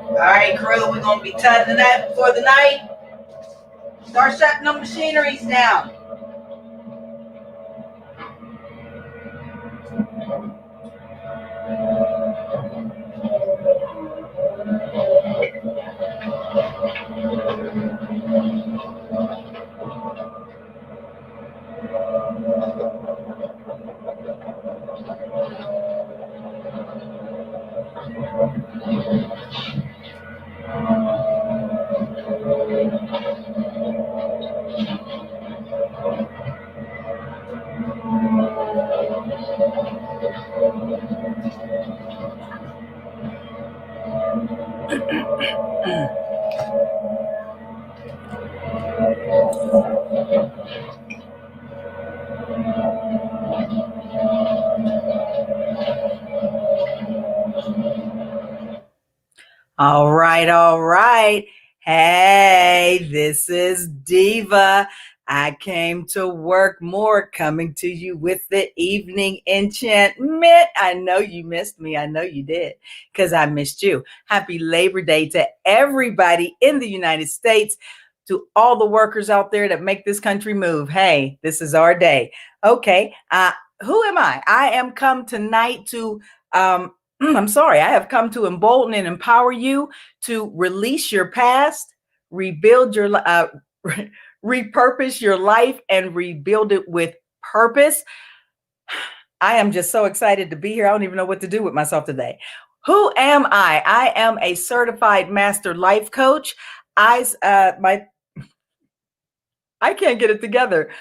All right, crew, we're going to be tidying that for the night. Start shutting them machineries down. All right, all right. Hey, this is Diva. I came to work more, coming to you with the evening enchantment. I know you missed me. I know you did, because I missed you. Happy Labor Day to everybody in the United States, to all the workers out there that make this country move. Hey, this is our day. Okay, who am I? I am come tonight to I'm sorry, I have come to embolden and empower you to release your past, rebuild your, repurpose your life, and rebuild it with purpose. I am just so excited to be here. I don't even know what to do with myself today. Who am I? I am a certified master life coach. I can't get it together.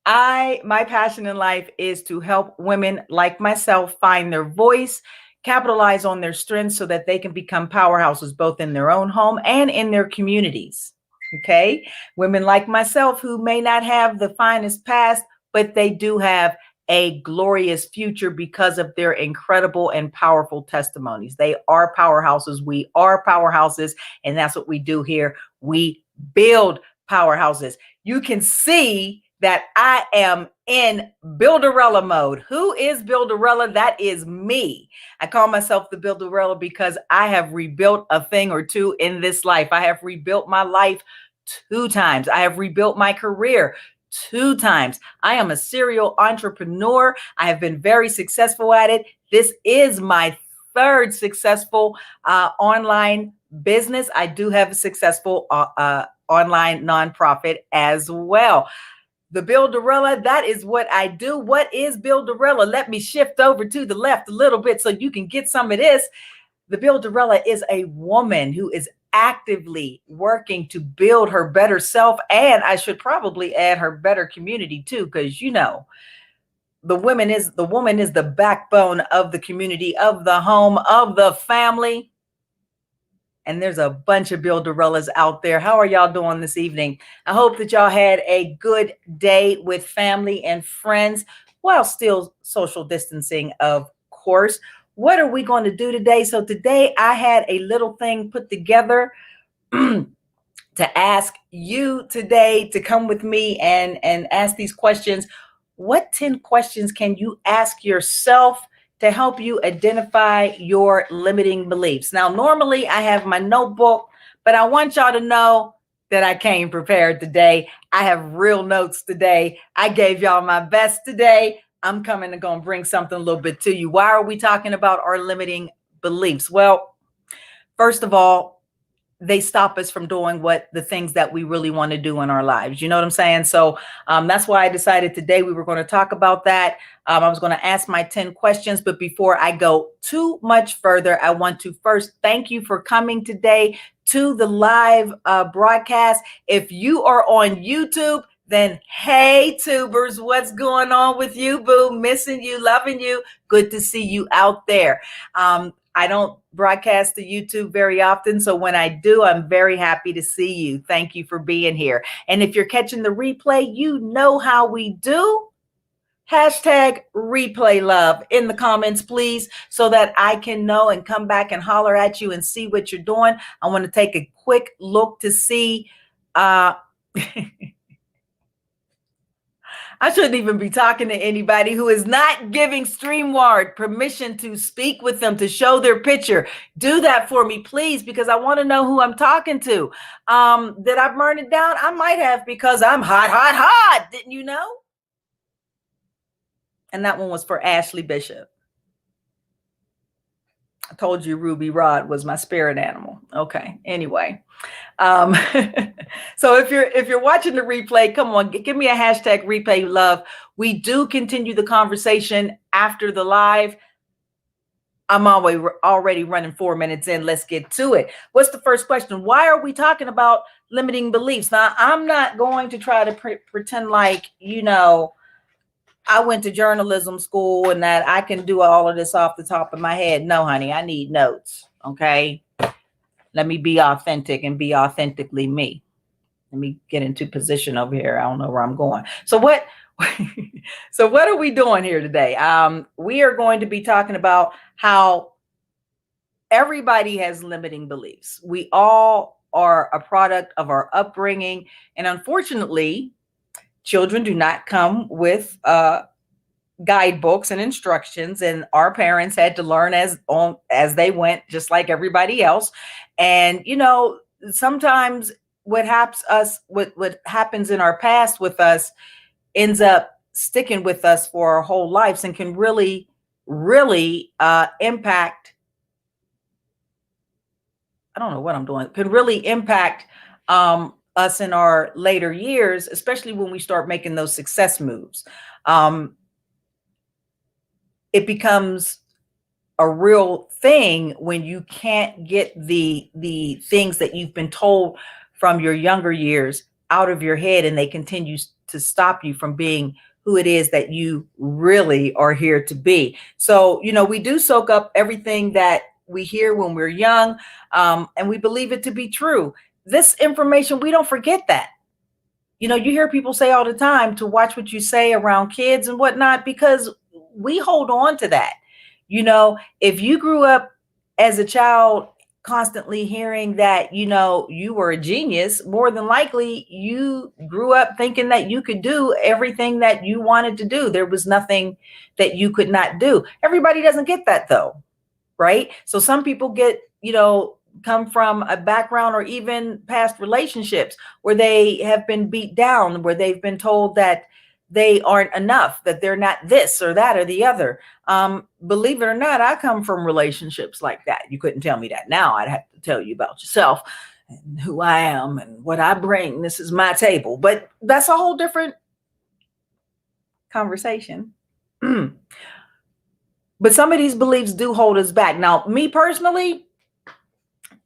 My passion in life is to help women like myself find their voice, capitalize on their strengths so that they can become powerhouses both in their own home and in their communities. Okay. Women like myself who may not have the finest past, but they do have a glorious future because of their incredible and powerful testimonies. They are powerhouses. We are powerhouses. And that's what we do here. We build powerhouses. You can see that I am in Builderella mode. Who is Builderella? That is me. I call myself the Builderella because I have rebuilt a thing or two in this life. I have rebuilt my life 2 times. I have rebuilt my career 2 times. I am a serial entrepreneur. I have been very successful at it. This is my 3rd successful online business. I do have a successful online nonprofit as well. The Builderella, that is what I do. What is Builderella? Let me shift over to the left a little bit so you can get some of this. The Builderella is a woman who is actively working to build her better self. And I should probably add her better community too, because the woman is the backbone of the community, of the home, of the family. And there's a bunch of Builderellas out there. How are y'all doing this evening? I hope that y'all had a good day with family and friends while still social distancing, of course. What are we going to do today? So today I had a little thing put together to ask you today to come with me and ask these questions. What 10 questions can you ask yourself to help you identify your limiting beliefs? Now, normally I have my notebook, but I want y'all to know that I came prepared today. I have real notes today. I gave y'all my best today. I'm coming to go and bring something a little bit to you. Why are we talking about our limiting beliefs? Well, first of all, they stop us from doing the things that we really want to do in our lives. You know what I'm saying? So that's why I decided today we were going to talk about that. I was going to ask my 10 questions, but before I go too much further, I want to first thank you for coming today to the live broadcast. If you are on YouTube, then hey, tubers, what's going on with you, boo? Missing you, loving you. Good to see you out there. I don't broadcast to YouTube very often, so when I do, I'm very happy to see you. Thank you for being here. And if you're catching the replay, you know how we do. Hashtag replay love in the comments, please, so that I can know and come back and holler at you and see what you're doing. I want to take a quick look to see I shouldn't even be talking to anybody who is not giving StreamYard permission to speak with them, to show their picture. Do that for me, please, because I want to know who I'm talking to. Did I burn it down? I might have, because I'm hot, hot, hot. Didn't you know? And that one was for Ashley Bishop. I told you Ruby Rod was my spirit animal. Okay. Anyway. Um, so if you're watching the replay, come on, give me a hashtag replay love. We do continue the conversation after the live. I'm already running 4 minutes in. Let's get to it. What's the first question? Why are we talking about limiting beliefs? Now, I'm not going to try to pretend like, I went to journalism school and that I can do all of this off the top of my head. No, honey, I need notes. Okay. Let me be authentic and be authentically me. Let me get into position over here. I don't know where I'm going. So what are we doing here today? We are going to be talking about how everybody has limiting beliefs. We all are a product of our upbringing. And unfortunately, children do not come with guidebooks and instructions, and our parents had to learn as they went, just like everybody else. And sometimes what happens in our past with us ends up sticking with us for our whole lives, and can really impact. I don't know what I'm doing. Can really impact us in our later years, especially when we start making those success moves. It becomes a real thing when you can't get the things that you've been told from your younger years out of your head, and they continue to stop you from being who it is that you really are here to be. So, we do soak up everything that we hear when we're young, and we believe it to be true. This information, we don't forget that. You hear people say all the time to watch what you say around kids and whatnot, because we hold on to that. If you grew up as a child constantly hearing that, you were a genius, more than likely you grew up thinking that you could do everything that you wanted to do. There was nothing that you could not do. Everybody doesn't get that though, right? So some people get, come from a background or even past relationships where they have been beat down, where they've been told that they aren't enough, that they're not this or that or the other. Believe it or not, I come from relationships like that. You couldn't tell me that now. I'd have to tell you about yourself and who I am and what I bring. This is my table. But that's a whole different conversation. But some of these beliefs do hold us back. Now, me personally,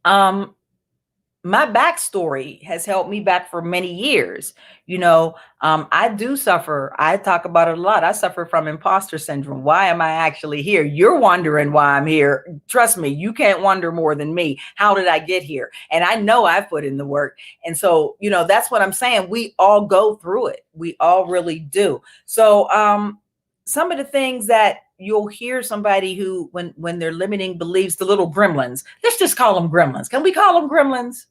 my backstory has held me back for many years. I do suffer. I talk about it a lot. I suffer from imposter syndrome. Why am I actually here? You're wondering why I'm here. Trust me, you can't wonder more than me. How did I get here? And I know I've put in the work. And so, that's what I'm saying. We all go through it. We all really do. So, some of the things that you'll hear somebody who, when they're limiting beliefs, the little gremlins, let's just call them gremlins. Can we call them gremlins?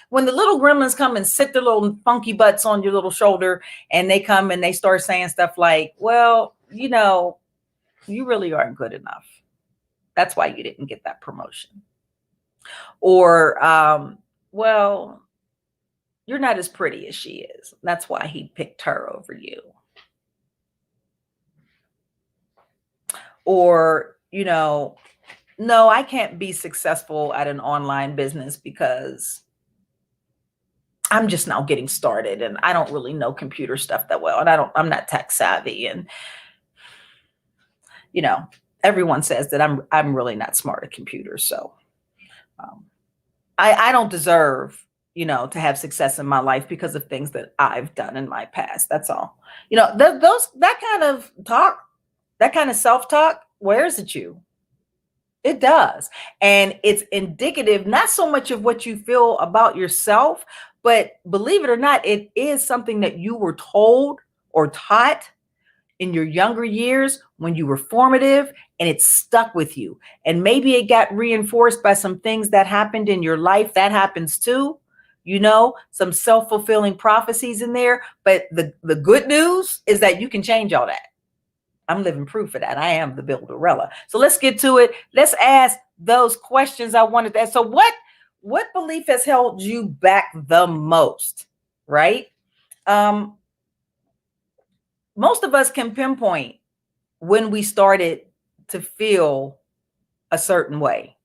When the little gremlins come and sit their little funky butts on your little shoulder, and they come and they start saying stuff like, well, you really aren't good enough. That's why you didn't get that promotion. Or, well, you're not as pretty as she is. That's why he picked her over you. Or, no, I can't be successful at an online business because I'm just now getting started and I don't really know computer stuff that well. And I'm not tech savvy. And, everyone says that I'm really not smart at computers. So I don't deserve, to have success in my life because of things that I've done in my past. That's all. That kind of talk, that kind of self-talk wears at you. It does. And it's indicative, not so much of what you feel about yourself, but believe it or not, it is something that you were told or taught in your younger years when you were formative, and it stuck with you. And maybe it got reinforced by some things that happened in your life. That happens too. some self-fulfilling prophecies in there. But the good news is that you can change all that. I'm living proof of that. I am the Builderella. So let's get to it. Let's ask those questions I wanted to ask. So what belief has held you back the most, right? Most of us can pinpoint when we started to feel a certain way,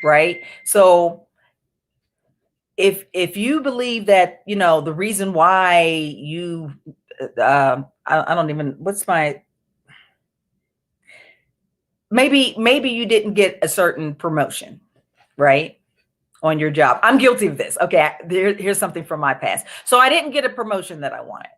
right? So if you believe that, the reason why you, I don't even, maybe you didn't get a certain promotion, right? On your job. I'm guilty of this. Okay, here's something from my past. So I didn't get a promotion that I wanted.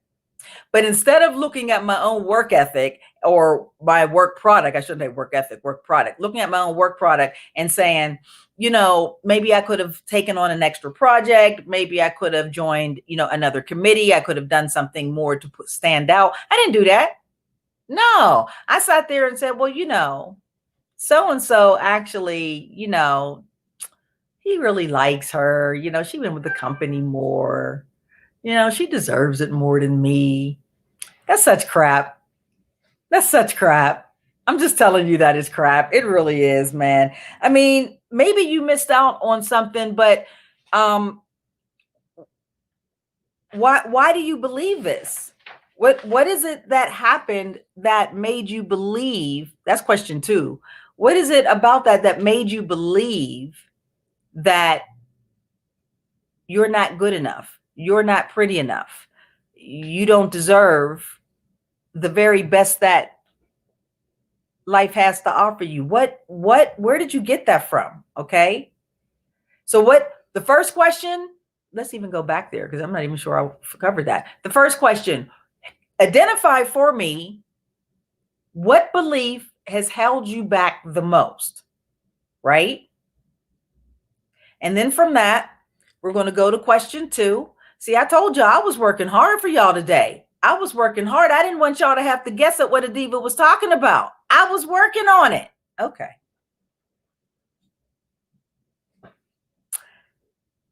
But instead of looking at my own work ethic or my work product, I shouldn't say work ethic, work product, looking at my own work product and saying, maybe I could have taken on an extra project. Maybe I could have joined, another committee. I could have done something more to stand out. I didn't do that. No, I sat there and said, well, so-and-so actually, he really likes her. She's been with the company more. She deserves it more than me. That's such crap. That's such crap. I'm just telling you that is crap. It really is, man. I mean, maybe you missed out on something, but why do you believe this? What is it that happened that made you believe? That's question 2. What is it about that made you believe that you're not good enough? You're not pretty enough. You don't deserve the very best that life has to offer you. Where did you get that from? Okay. So the first question, let's even go back there because I'm not even sure I covered that. The first question, identify for me what belief has held you back the most, right? And then from that, we're going to go to question 2. See, I told you I was working hard for y'all today. I was working hard. I didn't want y'all to have to guess at what a diva was talking about. I was working on it. Okay.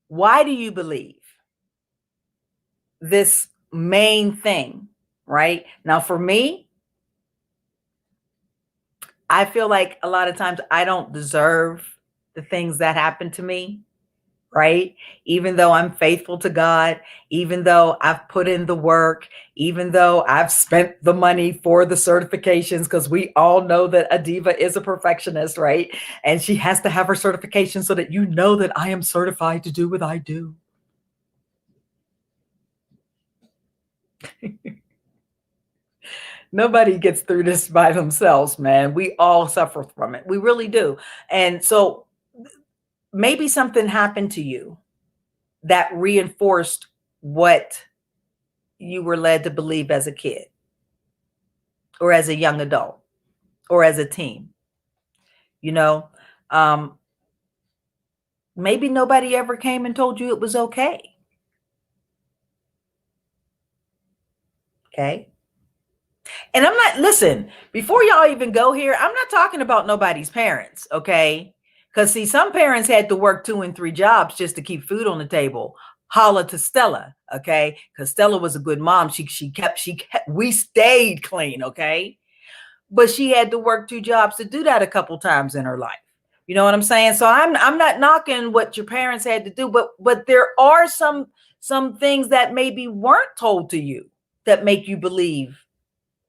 Why do you believe this main thing, right? Now, for me, I feel like a lot of times I don't deserve the things that happen to me. Right? Even though I'm faithful to God, even though I've put in the work, even though I've spent the money for the certifications, because we all know that a diva is a perfectionist, right? And she has to have her certification so that that I am certified to do what I do. Nobody gets through this by themselves, man. We all suffer from it. We really do. And so maybe something happened to you that reinforced what you were led to believe as a kid or as a young adult or as a teen. Maybe nobody ever came and told you it was okay. Okay. And listen, before y'all even go here, I'm not talking about nobody's parents. Okay. Because see, some parents had to work 2 and 3 jobs just to keep food on the table. Holla to Stella, okay? Because Stella was a good mom. We stayed clean, okay? But she had to work 2 jobs to do that a couple times in her life. You know what I'm saying? So I'm not knocking what your parents had to do, but there are some things that maybe weren't told to you that make you believe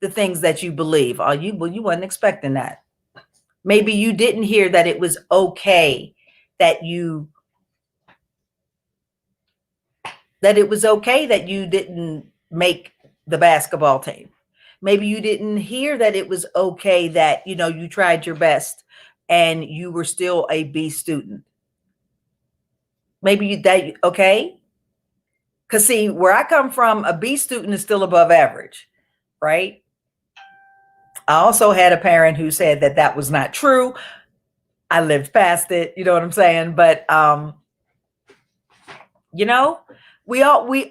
the things that you believe. You wasn't expecting that. Maybe you didn't hear that it was okay that you didn't make the basketball team. Maybe you didn't hear that it was okay that, you tried your best and you were still a B student. Maybe okay? Because see, where I come from, a B student is still above average, right? I also had a parent who said that was not true. I lived past it, you know what I'm saying? But, we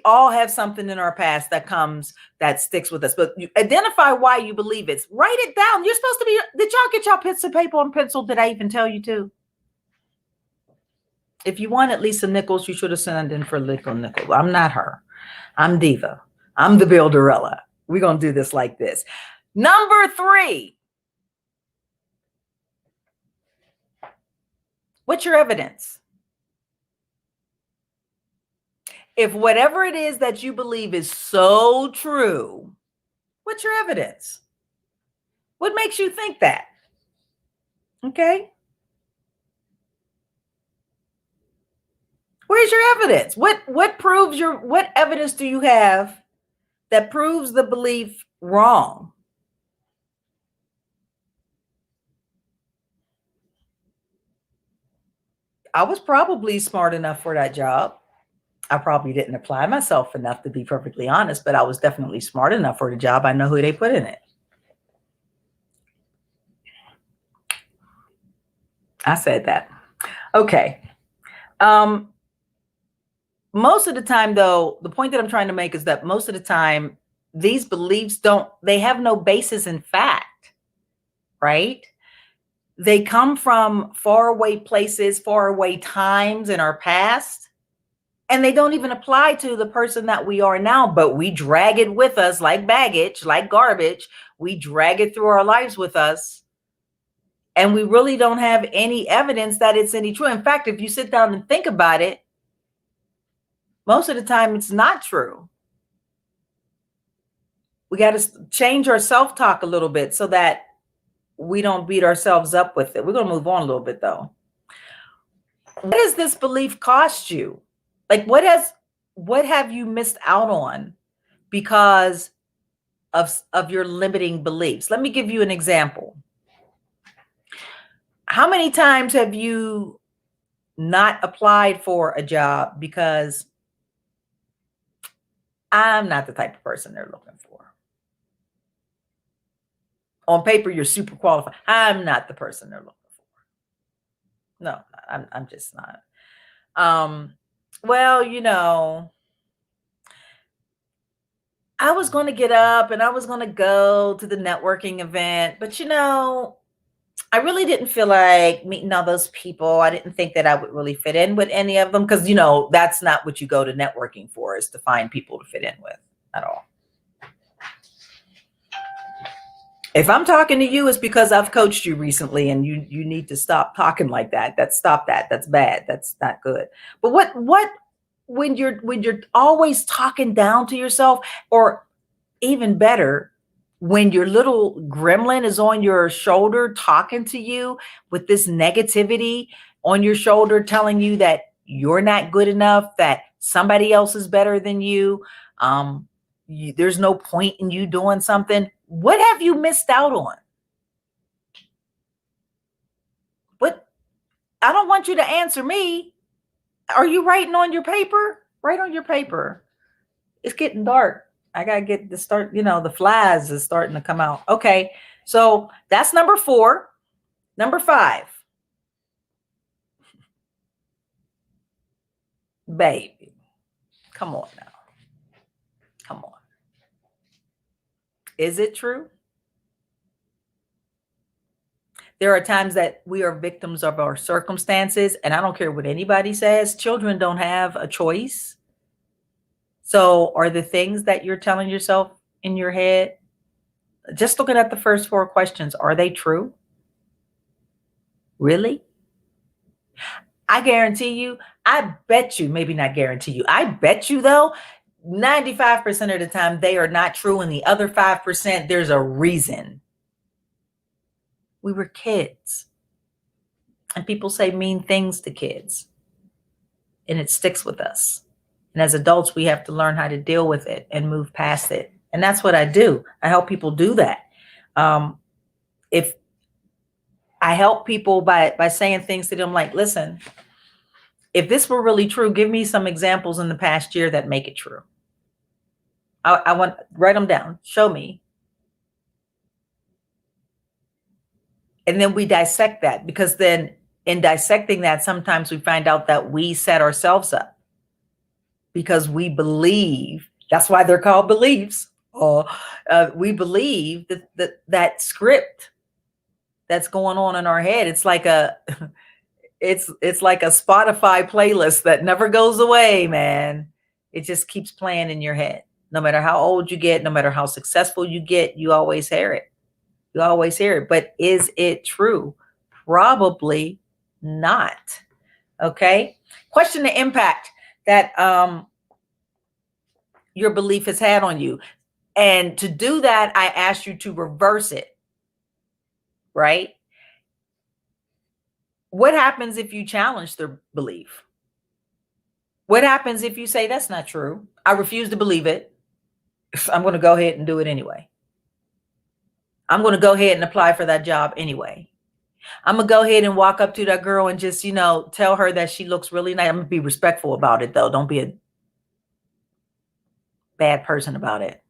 all have something in our past that sticks with us, but you identify why you believe it. Write it down. You're supposed to be, did y'all get y'all pieces of paper and pencil? Did I even tell you to? If you wanted Lisa Nichols, you should have sent in for Lisa Nichols. I'm not her. I'm Diva. I'm the Builderella. We're going to do this like this. Number 3. What's your evidence? If whatever it is that you believe is so true, what's your evidence? What makes you think that? Okay. Where's your evidence? What proves what evidence do you have that proves the belief wrong? I was probably smart enough for that job. I probably didn't apply myself enough, to be perfectly honest, but I was definitely smart enough for the job. I know who they put in it. I said that. Okay. Most of the time, though, the point that I'm trying to make is that most of the time, these beliefs they have no basis in fact, right? They come from faraway places, faraway times in our past, and they don't even apply to the person that we are now, but we drag it with us like baggage, like garbage. We drag it through our lives with us, and we really don't have any evidence that it's any true. In fact, if you sit down and think about it, most of the time it's not true. We got to change our self-talk a little bit so that we don't beat ourselves up with it. We're going to move on a little bit, though. What does this belief cost you? Like, what have you missed out on because of your limiting beliefs? Let me give you an example. How many times have you not applied for a job because I'm not the type of person they're looking for? On paper, you're super qualified. I'm not the person they're looking for. No, I'm just not. Well, I was going to get up and I was going to go to the networking event, but I really didn't feel like meeting all those people. I didn't think that I would really fit in with any of them because, that's not what you go to networking for, is to find people to fit in with at all. If I'm talking to you, it's because I've coached you recently and you need to stop talking like that. Stop that. That's bad. That's not good. But when you're always talking down to yourself, or even better, when your little gremlin is on your shoulder talking to you with this negativity on your shoulder, telling you that you're not good enough, that somebody else is better than you, there's no point in you doing something. What have you missed out on? What? I don't want you to answer me. Are you writing on your paper? Write on your paper. It's getting dark. I got to get to start, the flies is starting to come out. Okay. So that's number 4. Number 5. Baby, come on now. Come on. Is it true? There are times that we are victims of our circumstances, and I don't care what anybody says, children don't have a choice. So are the things that you're telling yourself in your head, just looking at the first 4 questions, are they true? Really? I guarantee you, I bet you, maybe not guarantee you, I bet you though, 95% of the time they are not true. And the other 5%, there's a reason. We were kids. And people say mean things to kids. And it sticks with us. And as adults, we have to learn how to deal with it and move past it. And that's what I do. I help people do that. If I help people by saying things to them like, listen, if this were really true, give me some examples in the past year that make it true. I want, write them down. Show me. And then we dissect that, because then in dissecting that, sometimes we find out that we set ourselves up because we believe. That's why they're called beliefs. We believe that script that's going on in our head. It's like It's like a Spotify playlist that never goes away, man. It just keeps playing in your head. No matter how old you get, no matter how successful you get, you always hear it. You always hear it. But is it true? Probably not. Okay. Question the impact that your belief has had on you. And to do that, I asked you to reverse it. Right? What happens if you challenge the belief? What happens if you say that's not true? I refuse to believe it. I'm going to go ahead and do it anyway. I'm going to go ahead and apply for that job anyway. I'm going to go ahead and walk up to that girl and just, tell her that she looks really nice. I'm going to be respectful about it, though. Don't be a bad person about it.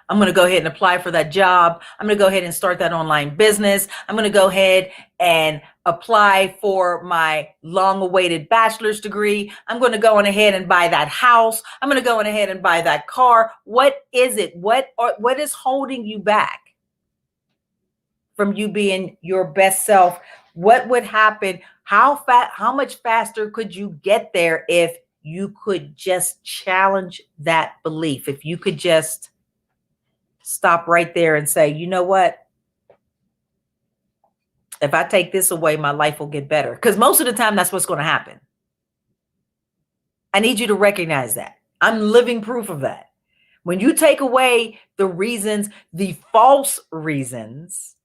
I'm going to go ahead and apply for that job. I'm going to go ahead and start that online business. I'm going to go ahead and apply for my long-awaited bachelor's degree. I'm going to go on ahead and buy that house. I'm going to go on ahead and buy that car. What is it? What is holding you back from you being your best self? What would happen? How much faster could you get there if you could just challenge that belief? If you could just stop right there and say, you know what? If I take this away, my life will get better. Because most of the time, that's what's going to happen. I need you to recognize that. I'm living proof of that. When you take away the reasons, the false reasons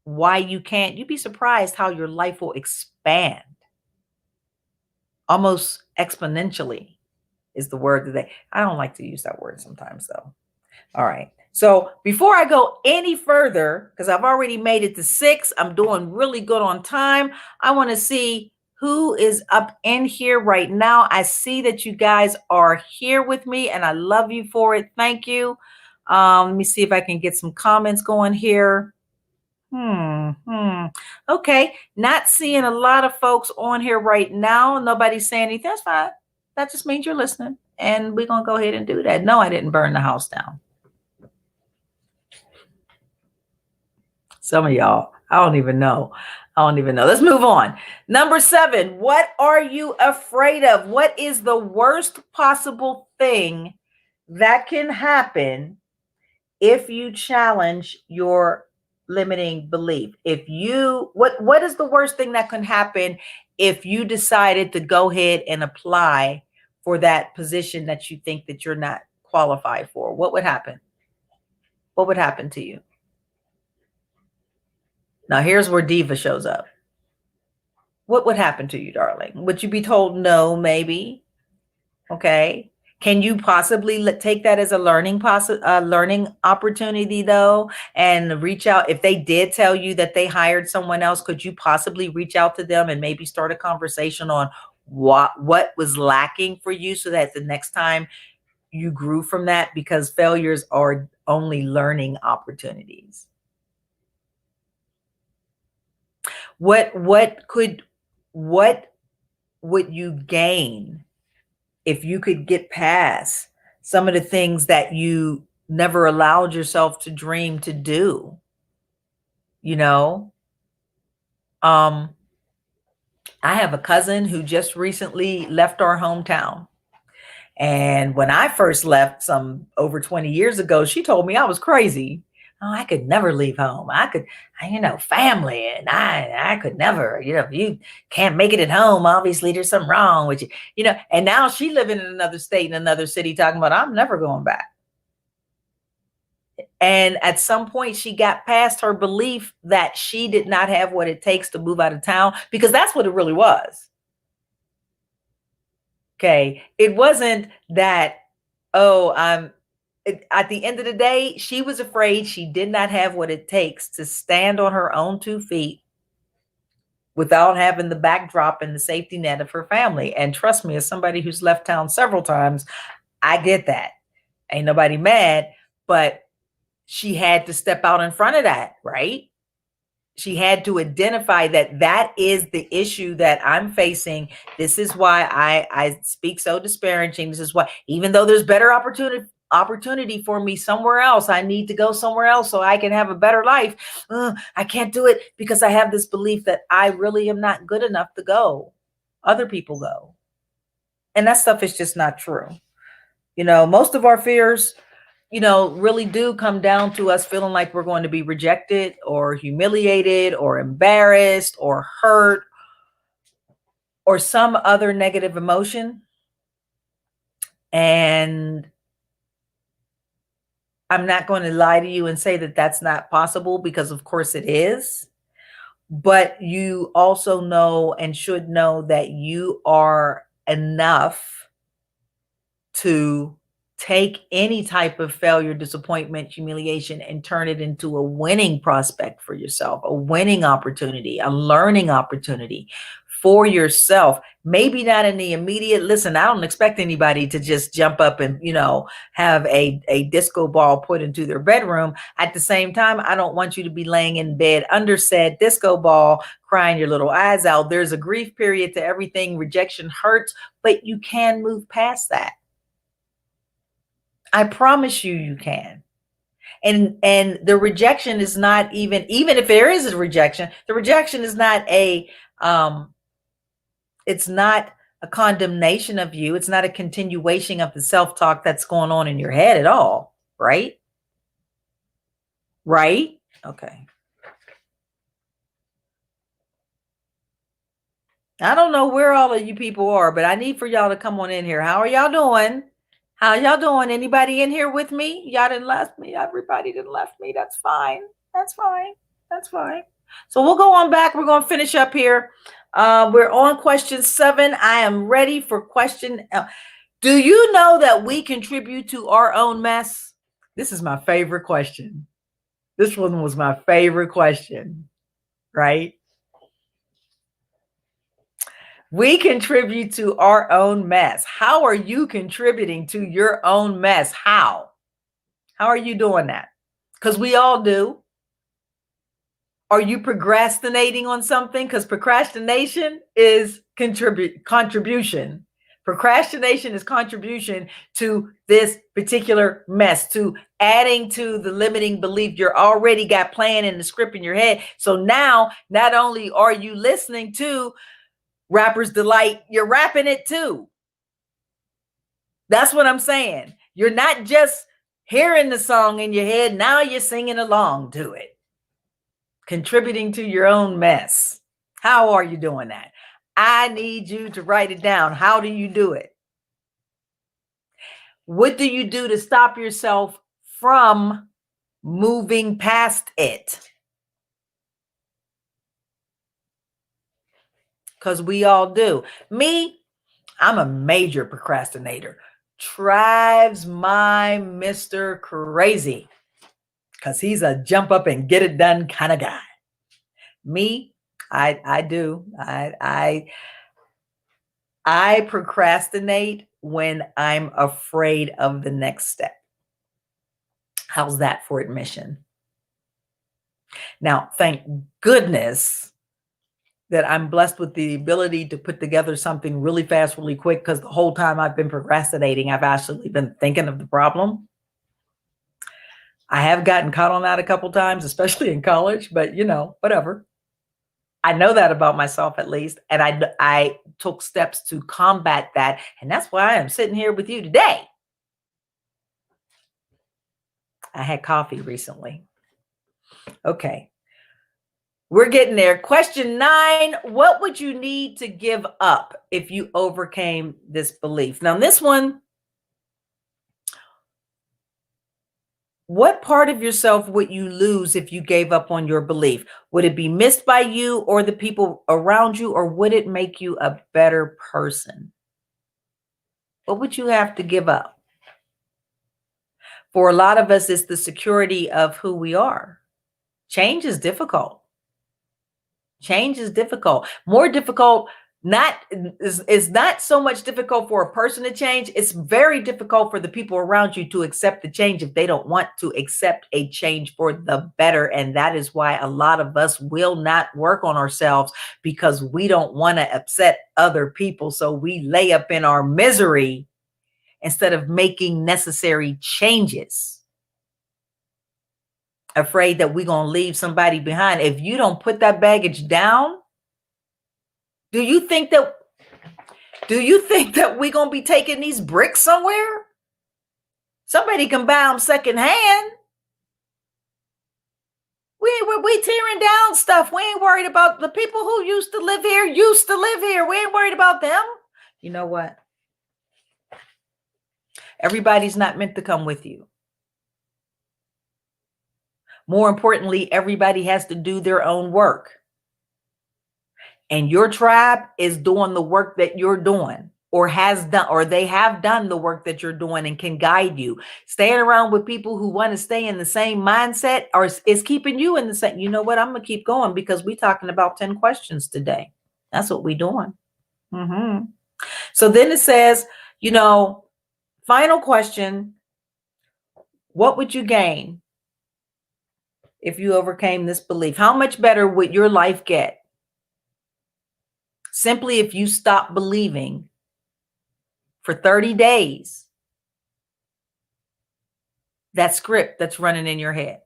why you can't, you'd be surprised how your life will expand. Almost exponentially is the word today. I don't like to use that word sometimes, though. All right. So before I go any further, because I've already made it to 6, I'm doing really good on time. I want to see who is up in here right now. I see that you guys are here with me and I love you for it. Thank you. Let me see if I can get some comments going here. Okay. Not seeing a lot of folks on here right now. Nobody's saying anything. That's fine. That just means you're listening. And we're going to go ahead and do that. No, I didn't burn the house down. Some of y'all, I don't even know. Let's move on. Number 7, what are you afraid of? What is the worst possible thing that can happen if you challenge your limiting belief? What is the worst thing that can happen if you decided to go ahead and apply for that position that you think that you're not qualified for? What would happen? What would happen to you? Now, here's where diva shows up. What would happen to you, darling? Would you be told no, maybe? Okay. Can you possibly take that as a learning opportunity, though, and reach out? If they did tell you that they hired someone else, could you possibly reach out to them and maybe start a conversation on what was lacking for you so that the next time you grew from that? Because failures are only learning opportunities. What would you gain if you could get past some of the things that you never allowed yourself to dream to do? I have a cousin who just recently left our hometown. And when I first left some over 20 years ago, she told me I was crazy. Oh, I could never leave home. Family, and I could never, if you can't make it at home, obviously there's something wrong with you, and now she living in another state, in another city, talking about, I'm never going back. And at some point she got past her belief that she did not have what it takes to move out of town, because that's what it really was. Okay. It wasn't that, at the end of the day, she was afraid she did not have what it takes to stand on her own 2 feet without having the backdrop and the safety net of her family. And trust me, as somebody who's left town several times, I get that. Ain't nobody mad, but she had to step out in front of that, right? She had to identify that is the issue that I'm facing. This is why I speak so disparaging. This is why, even though there's better opportunity for me somewhere else. I need to go somewhere else so I can have a better life. I can't do it because I have this belief that I really am not good enough to go. Other people go. And that stuff is just not true. Most of our fears, really do come down to us feeling like we're going to be rejected or humiliated or embarrassed or hurt or some other negative emotion. And I'm not going to lie to you and say that that's not possible, because of course it is. But you also know and should know that you are enough to take any type of failure, disappointment, humiliation, and turn it into a winning prospect for yourself, a winning opportunity, a learning opportunity for yourself. Maybe not in the immediate. Listen, I don't expect anybody to just jump up and, have a disco ball put into their bedroom. At the same time, I don't want you to be laying in bed under said disco ball, crying your little eyes out. There's a grief period to everything. Rejection hurts, but you can move past that. I promise you can. And the rejection is not even if there is a rejection, the rejection is not it's not a condemnation of you. It's not a continuation of the self-talk that's going on in your head at all. Right? Right? Okay. I don't know where all of you people are, but I need for y'all to come on in here. How are y'all doing? How y'all doing? Anybody in here with me? Y'all didn't left me. Everybody didn't left me. That's fine. That's fine. That's fine. So we'll go on back. We're going to finish up here. We're on question 7. I am ready for question. Do you know that we contribute to our own mess? This is my favorite question. This one was my favorite question, right? We contribute to our own mess. How are you contributing to your own mess? How are you doing that? Because we all do. Are you procrastinating on something? Because procrastination is contribution. Procrastination is contribution to this particular mess, to adding to the limiting belief you already got playing in the script in your head. So now, not only are you listening to Rapper's Delight, you're rapping it too. That's what I'm saying. You're not just hearing the song in your head. Now you're singing along to it. Contributing to your own mess. How are you doing that? I need you to write it down. How do you do it? What do you do to stop yourself from moving past it? Because we all do. Me, I'm a major procrastinator. Drives my Mr. crazy, because he's a jump up and get it done kind of guy. Me, I do. I procrastinate when I'm afraid of the next step. How's that for admission? Now, thank goodness that I'm blessed with the ability to put together something really fast, really quick, because the whole time I've been procrastinating, I've actually been thinking of the problem. I have gotten caught on that a couple times, especially in college, but whatever. I know that about myself, at least, and I took steps to combat that, and that's why I am sitting here with you today. I had coffee recently. Okay. We're getting there. Question 9, what would you need to give up if you overcame this belief? Now, this one, what part of yourself would you lose if you gave up on your belief? Would it be missed by you or the people around you, or would it make you a better person? What would you have to give up? For a lot of us, it's the security of who we are. Change is difficult. Change is difficult. More difficult, it's not so much difficult for a person to change. It's very difficult for the people around you to accept the change if they don't want to accept a change for the better. And that is why a lot of us will not work on ourselves, because we don't want to upset other people. So we lay up in our misery instead of making necessary changes. Afraid that we're going to leave somebody behind. If you don't put that baggage down, do you think that we're going to be taking these bricks somewhere? Somebody can buy them secondhand. We tearing down stuff. We ain't worried about the people who used to live here. We ain't worried about them. You know what? Everybody's not meant to come with you. More importantly, everybody has to do their own work. And your tribe is doing the work that you're doing, or has done, or they have done the work that you're doing and can guide you. Staying around with people who want to stay in the same mindset or is keeping you in the same. You know what? I'm going to keep going because we're talking about 10 questions today. That's what we're doing. So then it says, final question. What would you gain if you overcame this belief? How much better would your life get simply if you stop believing for 30 days that script that's running in your head?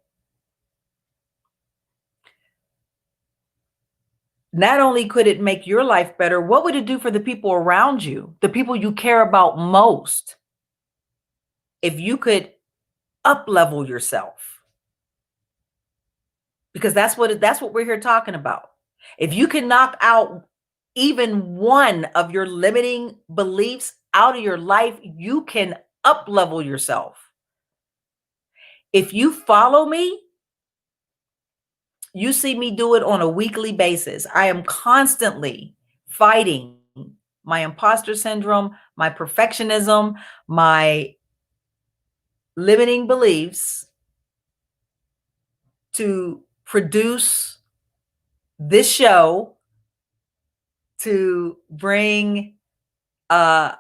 Not only could it make your life better, what would it do for the people around you, the people you care about most, if you could up-level yourself? Because that's what we're here talking about. If you can knock out even one of your limiting beliefs out of your life, you can up-level yourself. If you follow me, you see me do it on a weekly basis. I am constantly fighting my imposter syndrome, my perfectionism, my limiting beliefs to produce this show, to bring, to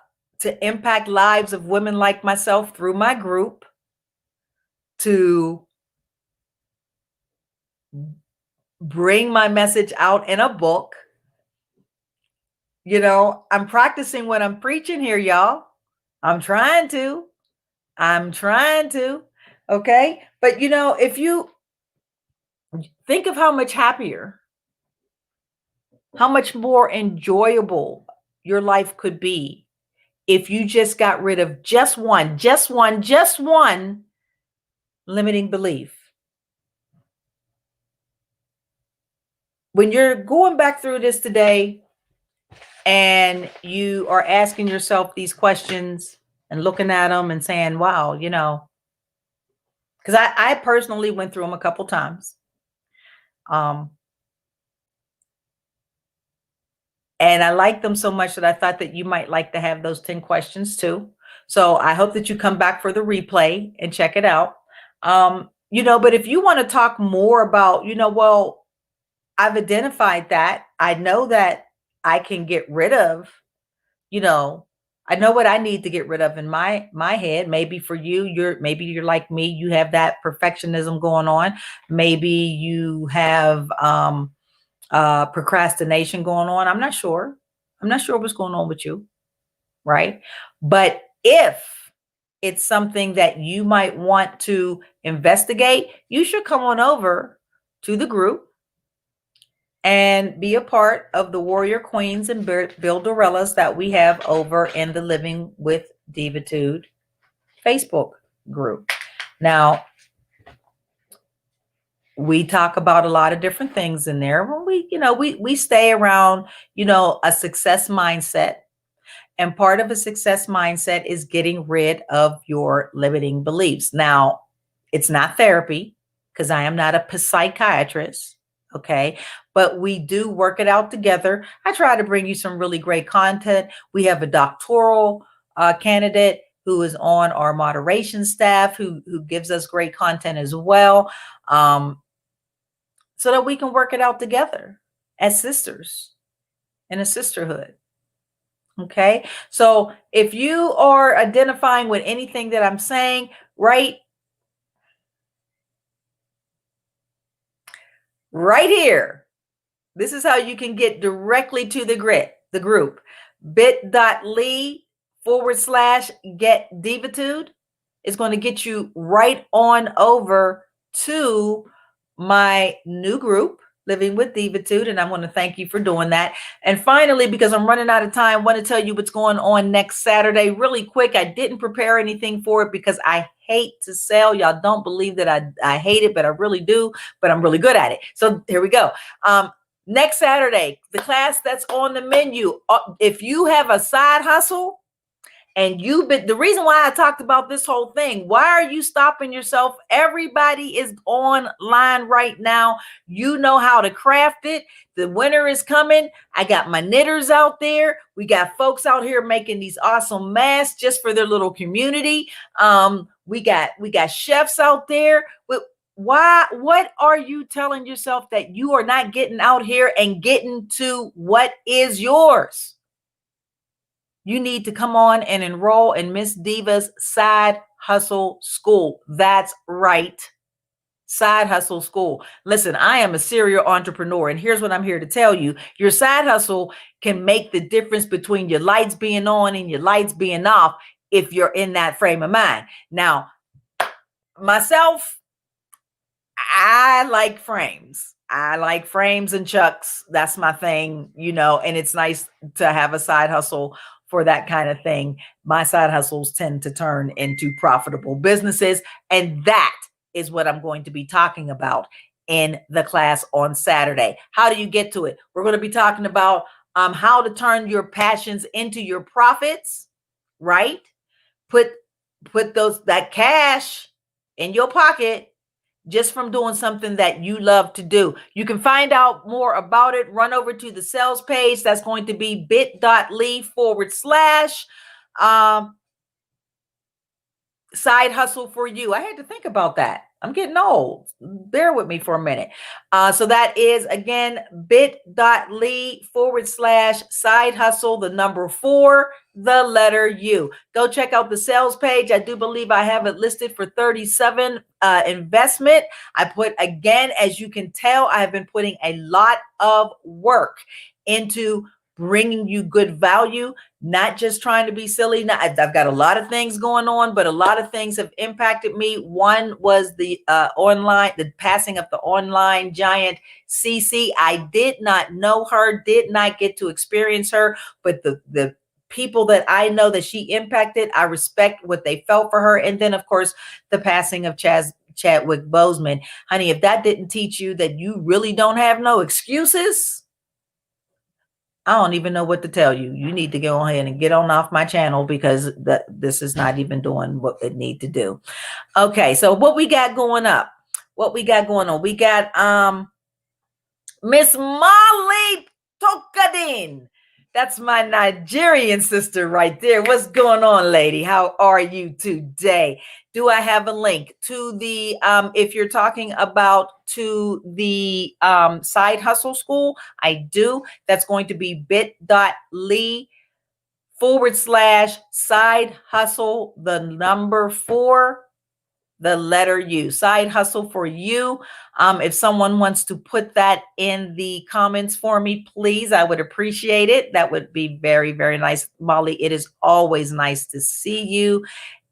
impact lives of women like myself through my group, to bring my message out in a book. I'm practicing what I'm preaching here, y'all. I'm trying to. Okay. But if you think of how much happier, how much more enjoyable your life could be if you just got rid of just one limiting belief. When you're going back through this today and you are asking yourself these questions and looking at them and saying, wow, because I personally went through them a couple times. And I like them so much that I thought that you might like to have those 10 questions too. So I hope that you come back for the replay and check it out. But if you want to talk more about, well, I've identified that. I know that I can get rid of, I know what I need to get rid of in my head. Maybe for you, maybe you're like me, you have that perfectionism going on. Maybe you have procrastination going on. I'm not sure what's going on with you, right? But if it's something that you might want to investigate, you should come on over to the group and be a part of the Warrior Queens and Builderellas that we have over in the Living with Divitude Facebook group. Now, we talk about a lot of different things in there. When we stay around, a success mindset. And part of a success mindset is getting rid of your limiting beliefs. Now, it's not therapy because I am not a psychiatrist. Okay. But we do work it out together. I try to bring you some really great content. We have a doctoral candidate who is on our moderation staff who gives us great content as well. So that we can work it out together as sisters in a sisterhood. Okay. So if you are identifying with anything that I'm saying, right here, this is how you can get directly to the group, bit.ly get divitude. It's going to get you right on over to my new group, Living with Divitude, and I want to thank you for doing that. And finally, because I'm running out of time, I want to tell you what's going on next Saturday really quick. I didn't prepare anything for it because I hate to sell. Y'all don't believe that I hate it, but I really do, but I'm really good at it. So here we go. Next Saturday, the class that's on the menu, if you have a side hustle, and the reason why I talked about this whole thing, why are you stopping yourself? Everybody is online right now. You know how to craft it. The winter is coming. I got my knitters out there. We got folks out here making these awesome masks just for their little community. We got chefs out there. What are you telling yourself that you are not getting out here and getting to what is yours? You need to come on and enroll in Miss Diva's Side Hustle School. That's right. Side Hustle School. Listen, I am a serial entrepreneur, and here's what I'm here to tell you. Your side hustle can make the difference between your lights being on and your lights being off if you're in that frame of mind. Now, myself, I like frames. I like frames and chucks. That's my thing, and it's nice to have a side hustle for that kind of thing. My side hustles tend to turn into profitable businesses. And that is what I'm going to be talking about in the class on Saturday. How do you get to it? We're going to be talking about how to turn your passions into your profits, right? Put that cash in your pocket just from doing something that you love to do. You can find out more about it. Run over to the sales page. That's going to be bit.ly/ side hustle for you. I had to think about that. I'm getting old. Bear with me for a minute. So that is, again, bit.ly/ side hustle, the number 4, the letter U. Go check out the sales page. I do believe I have it listed for 37 investment. I put, again, as you can tell, I have been putting a lot of work into bringing you good value, not just trying to be silly. I've got a lot of things going on, but a lot of things have impacted me. One was the passing of the online giant CC. I did not know her, did not get to experience her, but the people that I know that she impacted, I respect what they felt for her. And then, of course, the passing of Chadwick Boseman. Honey, if that didn't teach you that you really don't have no excuses, I don't even know what to tell you. You need to go ahead and get on off my channel because this is not even doing what it need to do. Okay, so what we got going up? What we got going on? We got Miss Molly Tokadin. That's my Nigerian sister right there. What's going on, lady? How are you today? Do I have a link to the, if you're talking about to the side hustle school? I do. That's going to be bit.ly/ side hustle, the number 4, the letter U, side hustle for you. If someone wants to put that in the comments for me, please, I would appreciate it. That would be very, very nice. Molly, it is always nice to see you.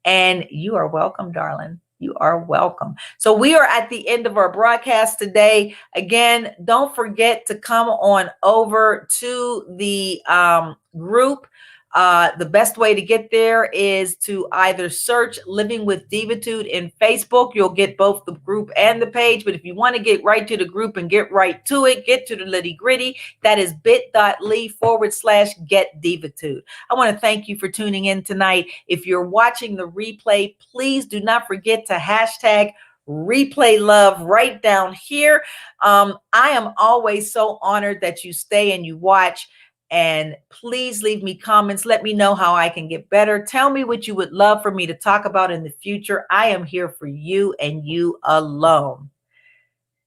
And you are welcome, darling. You are welcome. So we are at the end of our broadcast today. Again, don't forget to come on over to the group. The best way to get there is to either search Living with Divitude in Facebook. You'll get both the group and the page. But if you want to get right to the group and get right to it, get to the nitty gritty, that is bit.ly/ get Divitude. I want to thank you for tuning in tonight. If you're watching the replay, please do not forget to hashtag replay love right down here. I am always so honored that you stay and you watch. And please leave me comments. Let me know how I can get better. Tell me what you would love for me to talk about in the future. I am here for you and you alone.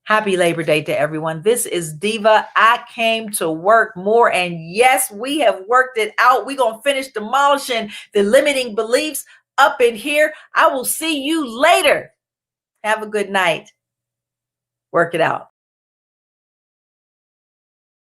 Happy Labor Day to everyone. This is Diva. I came to work more. And yes, we have worked it out. We're going to finish demolishing the limiting beliefs up in here. I will see you later. Have a good night. Work it out.